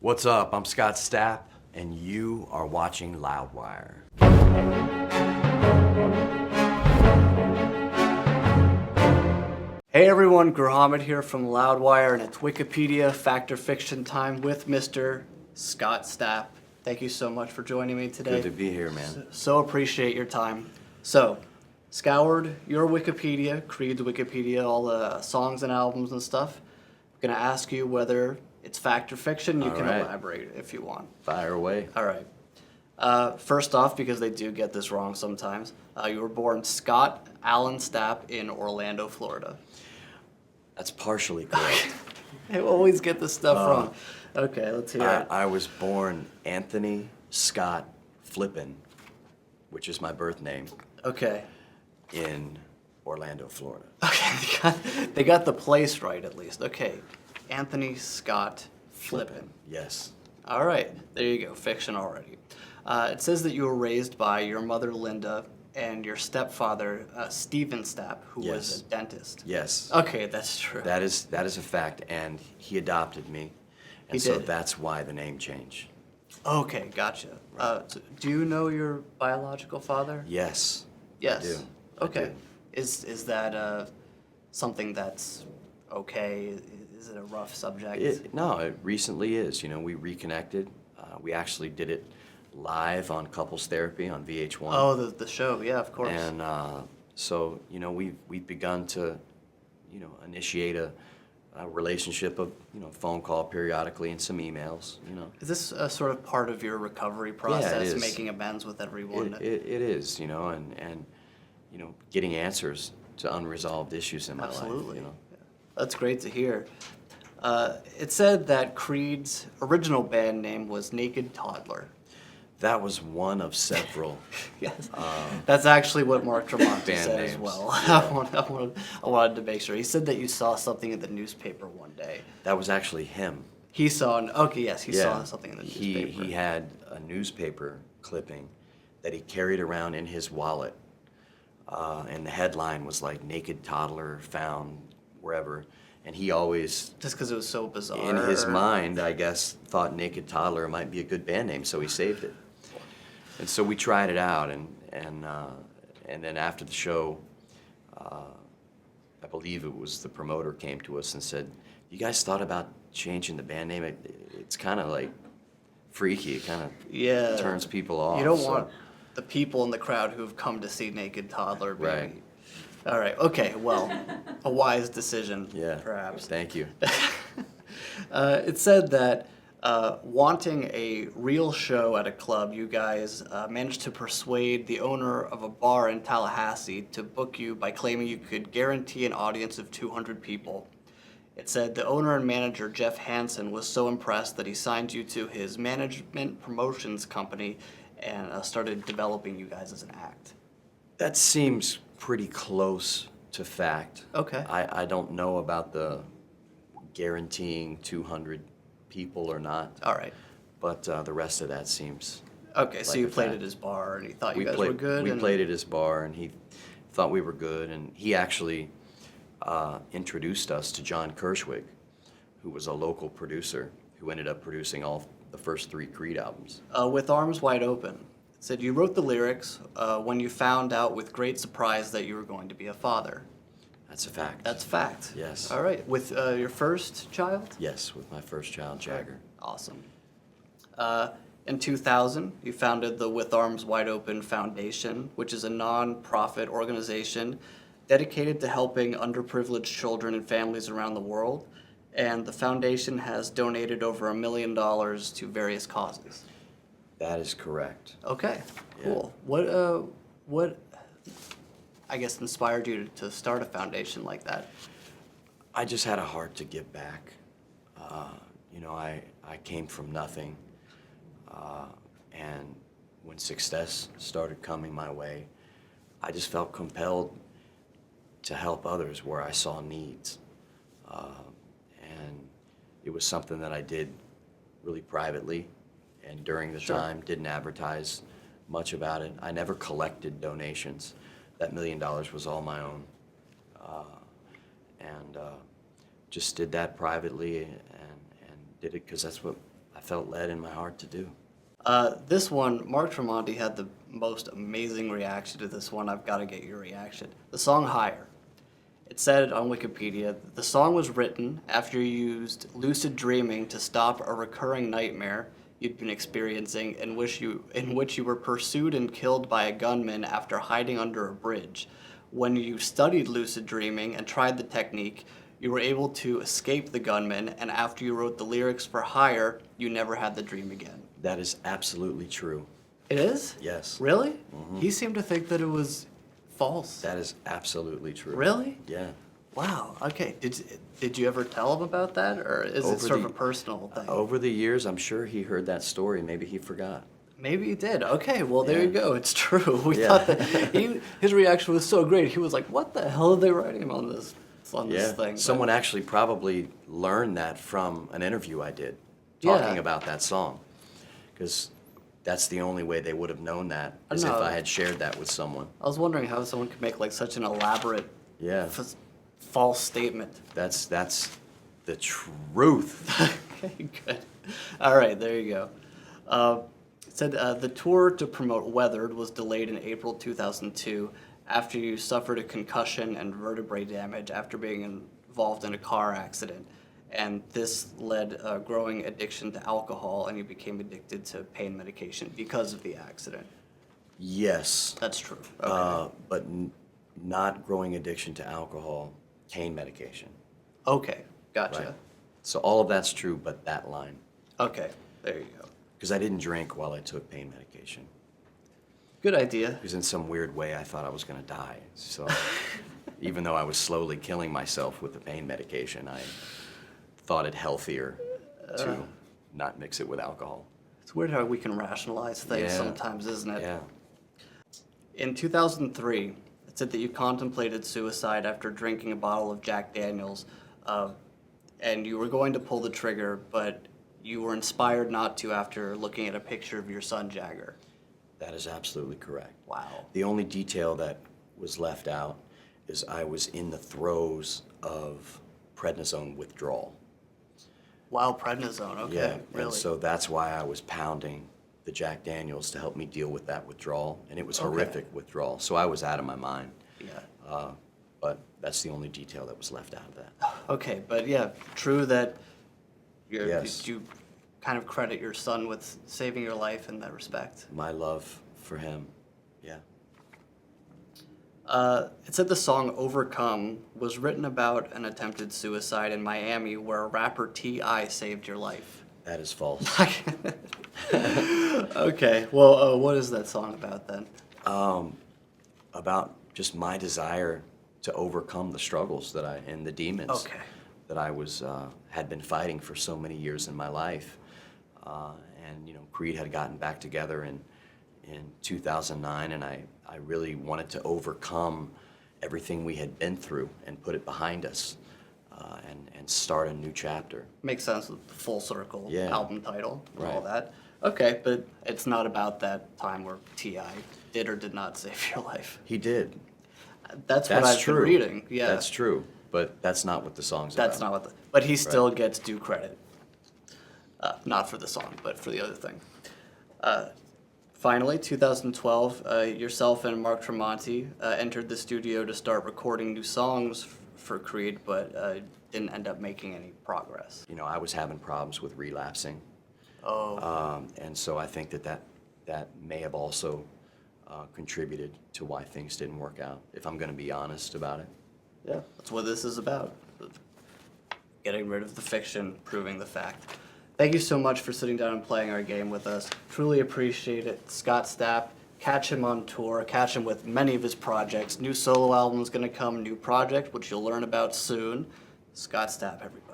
What's up? I'm Scott Stapp, and you are watching Loudwire. Hey everyone, Gruhamed here from Loudwire, and it's Wikipedia Fact or Fiction time with Mr. Scott Stapp. Thank you so much for joining me today. Good to be here, man. So appreciate your time. So, scoured your Wikipedia, Creed's Wikipedia, all the songs and albums and stuff. I'm gonna ask you whether it's fact or fiction. You can elaborate if you want. Fire away. All right. First off, because they do get this wrong sometimes, you were born Scott Allen Stapp in Orlando, Florida. That's partially correct. I always get this stuff wrong. Okay, let's hear it. I was born Anthony Scott Flippin, which is my birth name, Okay. in Orlando, Florida. Okay, they got the place right at least. Okay, Anthony Scott Flippin. Yes. All right, there you go, fiction already. It says that you were raised by your mother, Linda, and your stepfather, Stephen Stapp, who Yes. was a dentist. Yes. Okay, that's true. That is a fact, and he adopted me, and He so did. that's why the name changed. Okay, gotcha. So do you know your biological father? Yes. Yes. I do. I Okay. do. Is that something that's okay? Is it a rough subject? No, it recently is. You know, we reconnected. We actually did it live on Couples Therapy on VH1. Oh, the show, yeah, of course. And so, you know, we've begun to, you know, initiate a relationship of, you know, phone call periodically and some emails, you know. Is this a sort of part of your recovery process, is. making amends with everyone? It is, you know, and, you know, getting answers to unresolved issues in my Absolutely. life, you know. That's great to hear. It said that Creed's original band name was Naked Toddler. That was one of several. Yes, that's actually what Mark Tremonti Band said as names, well. yeah. I wanted to make sure. He said that you saw something in the newspaper one day. That was actually him. He saw, okay, yes, he saw Yeah. something in the newspaper. He had a newspaper clipping that he carried around in his wallet, and the headline was like "Naked Toddler Found Wherever," and he always, Just because it was so bizarre. in his mind, I guess, thought "Naked Toddler" might be a good band name, so he saved it. And so we tried it out, and then after the show, I believe it was the promoter came to us and said, "You guys thought about changing the band name? It's kind of like freaky. It kind of Yeah. turns people off." You don't so- want the people in the crowd who've come to see Naked Toddler, maybe. Right. All right, okay, well, a wise decision, Yeah. perhaps. Thank you. It said that wanting a real show at a club, you guys managed to persuade the owner of a bar in Tallahassee to book you by claiming you could guarantee an audience of 200 people. It said the owner and manager, Jeff Hansen, was so impressed that he signed you to his management promotions company and started developing you guys as an act. That seems pretty close to fact. Okay. I don't know about the guaranteeing 200 people or not, All right. but the rest of that seems. Okay, so Like you a played fact. at his bar and he thought you We guys played. were good. We and played at his bar, and he thought we were good, and he actually introduced us to John Kirschwig, who was a local producer who ended up producing all the first 3 Creed albums. With Arms Wide Open. It said you wrote the lyrics when you found out with great surprise that you were going to be a father. That's a fact. That's fact. Yes. All right. With your first child? Yes, with my first child, Jagger. Awesome. In 2000, you founded the With Arms Wide Open Foundation, which is a non-profit organization dedicated to helping underprivileged children and families around the world. And the foundation has donated over $1 million to various causes. That is correct. Okay, Yeah. cool. What I guess inspired you to start a foundation like that? I just had a heart to give back. You know, I came from nothing, and when success started coming my way, I just felt compelled to help others where I saw needs. And it was something that I did really privately, and during the Sure. time didn't advertise much about it. I never collected donations. That $1 million was all my own. And just did that privately and did it because that's what I felt led in my heart to do. This one, Mark Tremonti had the most amazing reaction to this one. I've got to get your reaction. The song Higher. It said on Wikipedia, the song was written after you used lucid dreaming to stop a recurring nightmare you'd been experiencing in which you were pursued and killed by a gunman after hiding under a bridge. When you studied lucid dreaming and tried the technique, you were able to escape the gunman, and after you wrote the lyrics for Higher, you never had the dream again. That is absolutely true. It is? Yes. Really? Mm-hmm. He seemed to think that it was false. That is absolutely true. Really? Yeah. Wow. Okay. Did you ever tell him about that, or is it sort of a personal thing? Over the years, I'm sure he heard that story. Maybe he forgot. Maybe he did. Okay. Well, there Yeah. you go. It's true. We Yeah. thought that his reaction was so great. He was like, "What the hell are they writing on this Yeah. thing?" Someone actually probably learned that from an interview I did Yeah. talking about that song. Because that's the only way they would have known that, I is if know. I had shared that with someone. I was wondering how someone could make like such an elaborate, Yeah. false statement. That's the truth. Okay, good. All right, there you go. It said the tour to promote Weathered was delayed in April 2002 after you suffered a concussion and vertebrae damage after being involved in a car accident. And this led a growing addiction to alcohol, and you became addicted to pain medication because of the accident. Yes. That's true. Okay. But not growing addiction to alcohol, pain medication. Okay, gotcha. Right. So all of that's true, but that line. Okay, there you go. Because I didn't drink while I took pain medication. Good idea. Because in some weird way, I thought I was going to die. So even though I was slowly killing myself with the pain medication, I thought it healthier to not mix it with alcohol. It's weird how we can rationalize things Yeah. sometimes, isn't it? Yeah. In 2003, it said that you contemplated suicide after drinking a bottle of Jack Daniels, and you were going to pull the trigger, but you were inspired not to after looking at a picture of your son, Jagger. That is absolutely correct. Wow. The only detail that was left out is I was in the throes of prednisone withdrawal. Wow, prednisone. Okay, Yeah, really. and so that's why I was pounding the Jack Daniels to help me deal with that withdrawal, and it was Okay. horrific withdrawal. So I was out of my mind. Yeah. But that's the only detail that was left out of that. Okay, but yeah, true that Yes. you kind of credit your son with saving your life in that respect. My love for him, yeah. It said the song Overcome was written about an attempted suicide in Miami where rapper T.I. saved your life. That is false. Okay, well, what is that song about then? About just my desire to overcome the struggles and the demons Okay. that I had been fighting for so many years in my life. And Creed had gotten back together in 2009, and I really wanted to overcome everything we had been through and put it behind us, and start a new chapter. Makes sense with the Full Circle Yeah. album title and all Right. that. Okay, but it's not about that time where T.I. did or did not save your life. He did. That's what I've true. been reading. Yeah, That's true, but that's not what the song's That's about. not what. But he still gets due credit. Not for the song, but for the other thing. Finally, 2012, yourself and Mark Tremonti entered the studio to start recording new songs for Creed, but didn't end up making any progress. I was having problems with relapsing. Oh, And so I think that may have also contributed to why things didn't work out, if I'm going to be honest about it. yeah, that's what this is about. Getting rid of the fiction, proving the fact. Thank you so much for sitting down and playing our game with us. Truly appreciate it. Scott Stapp, catch him on tour, catch him with many of his projects. New solo album's gonna come, new project, which you'll learn about soon. Scott Stapp, everybody.